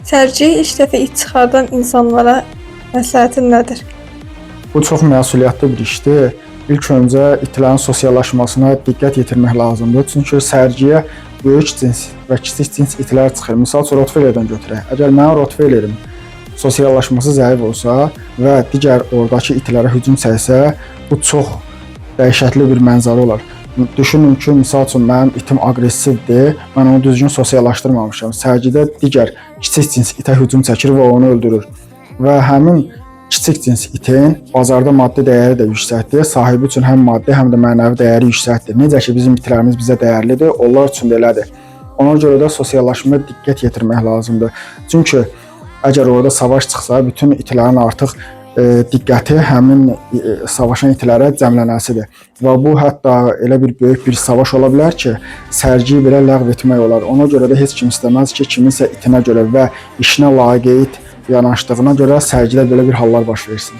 Sərgiyə ilk dəfə it çıxardan insanlara məsləhətin nədir? Bu çox məsuliyyətli bir işdir. İlk öncə itlərin sosiallaşmasına diqqət yetirmək lazımdır. Çünki sərgiyə böyük cins və kiçik cins itlər çıxır. Misal üçün Rottweilerdən götürək. Əgər mənim Rottweilerim sosiallaşması zəif olsa və digər oradakı itlərə hücum çəksə, bu çox dəhşətli bir mənzərə olar. Düşünün ki, misal üçün mənim itim aqressivdir, mən onu düzgün sosiallaşdırmamışam. Sərgidə digər kiçik cins itə hücum çəkir və onu öldürür. Və həmin kiçik cins itin bazarda maddi dəyəri də yüksəkdir. Sahibi üçün həm maddi, həm də mənəvi dəyəri yüksəkdir. Necə ki, bizim itlərimiz bizə dəyərlidir, onlar üçün də elədir. Ona görə də sosiallaşmaya diqqət yetirmək lazımdır. Çünki əgər orada savaş çıxsa, bütün itlərin artıq diqqəti həmin savaşan itlərə cəmlənəsidir. Və bu hətta elə bir böyük bir savaş ola bilər ki, sərgiyi belə ləğv etmək olar. Ona görə də heç kim istəməz ki, kiminsə itinə görə və işinə laqeyd yanaşdığına görə sərgidə belə bir hallar baş versin.